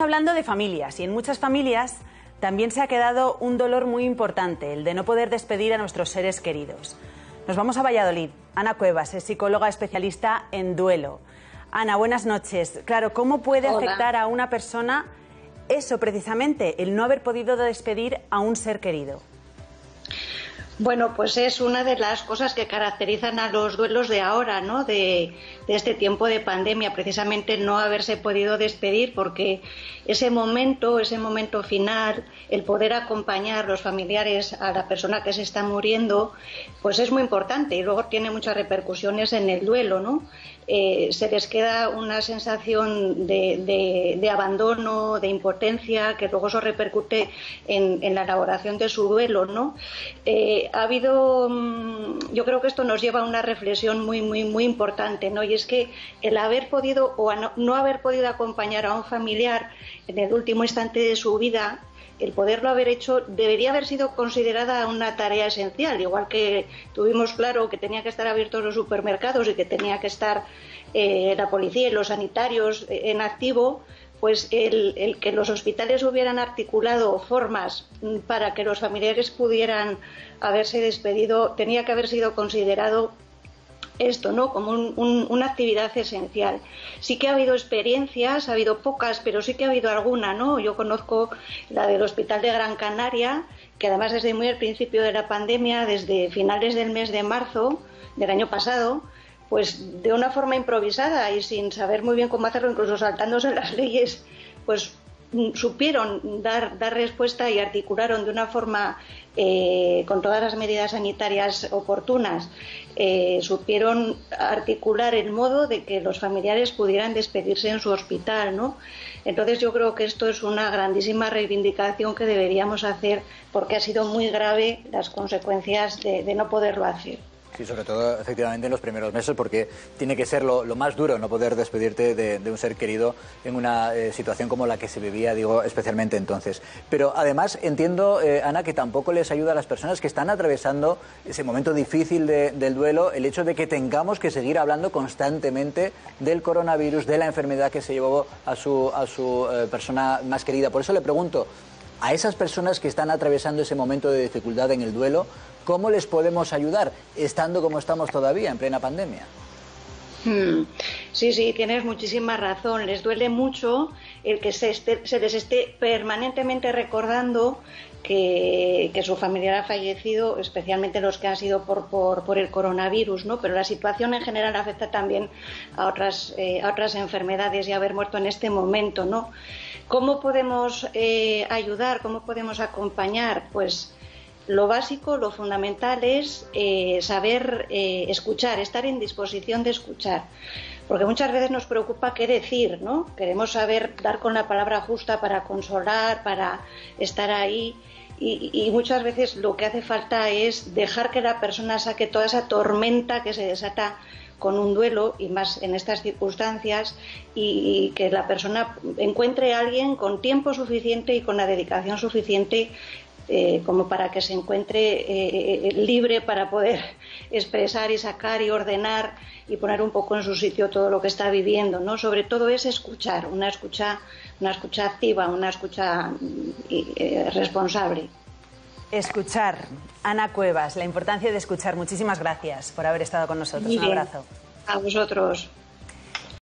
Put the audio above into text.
hablando de familias y en muchas familias también se ha quedado un dolor muy importante, el de no poder despedir a nuestros seres queridos. Nos vamos a Valladolid. Ana Cuevas es psicóloga especialista en duelo. Ana, buenas noches. Claro, ¿cómo puede afectar a una persona eso precisamente, el no haber podido despedir a un ser querido? Bueno, pues es una de las cosas que caracterizan a los duelos de ahora, ¿no? De este tiempo de pandemia, precisamente no haberse podido despedir, porque ese momento final, el poder acompañar los familiares a la persona que se está muriendo, pues es muy importante y luego tiene muchas repercusiones en el duelo, ¿no? Se les queda una sensación de abandono, de impotencia, que luego eso repercute en la elaboración de su duelo, ¿no? Ha habido, yo creo que esto nos lleva a una reflexión muy importante, ¿no? Y es que el haber podido o no haber podido acompañar a un familiar en el último instante de su vida, el poderlo haber hecho debería haber sido considerada una tarea esencial, igual que tuvimos claro que tenía que estar abiertos los supermercados y que tenía que estar la policía y los sanitarios en activo. Pues el que los hospitales hubieran articulado formas para que los familiares pudieran haberse despedido, tenía que haber sido considerado esto, ¿no? Como una actividad esencial. Sí que ha habido experiencias, ha habido pocas, pero sí que ha habido alguna, ¿no? Yo conozco la del Hospital de Gran Canaria, que además desde muy al principio de la pandemia, desde finales del mes de marzo del año pasado, pues de una forma improvisada y sin saber muy bien cómo hacerlo, incluso saltándose las leyes, pues supieron dar respuesta y articularon de una forma con todas las medidas sanitarias oportunas, supieron articular el modo de que los familiares pudieran despedirse en su hospital, ¿no? Entonces yo creo que esto es una grandísima reivindicación que deberíamos hacer, porque ha sido muy grave las consecuencias de no poderlo hacer. Sí, sobre todo, efectivamente, en los primeros meses, porque tiene que ser lo más duro no poder despedirte de un ser querido en una situación como la que se vivía, digo, especialmente entonces. Pero además entiendo, Ana, que tampoco les ayuda a las personas que están atravesando ese momento difícil del duelo, el hecho de que tengamos que seguir hablando constantemente del coronavirus, de la enfermedad que se llevó a su persona más querida. Por eso le pregunto, a esas personas que están atravesando ese momento de dificultad en el duelo, ¿cómo les podemos ayudar estando como estamos todavía, en plena pandemia? Sí, tienes muchísima razón. Les duele mucho el que se les esté permanentemente recordando que su familiar ha fallecido, especialmente los que han sido por el coronavirus, ¿no? Pero la situación en general afecta también a otras enfermedades y a haber muerto en este momento, ¿no? ¿Cómo podemos ayudar? ¿Cómo podemos acompañar? Pues lo básico, lo fundamental es saber escuchar, estar en disposición de escuchar. Porque muchas veces nos preocupa qué decir, ¿no? Queremos saber dar con la palabra justa para consolar, para estar ahí. Y muchas veces lo que hace falta es dejar que la persona saque toda esa tormenta que se desata con un duelo, y más en estas circunstancias, y que la persona encuentre a alguien con tiempo suficiente y con la dedicación suficiente como para que se encuentre libre para poder expresar y sacar y ordenar y poner un poco en su sitio todo lo que está viviendo, ¿no? Sobre todo es escuchar, una escucha activa, una escucha responsable. Escuchar. Ana Cuevas, la importancia de escuchar. Muchísimas gracias por haber estado con nosotros. Un abrazo. A vosotros.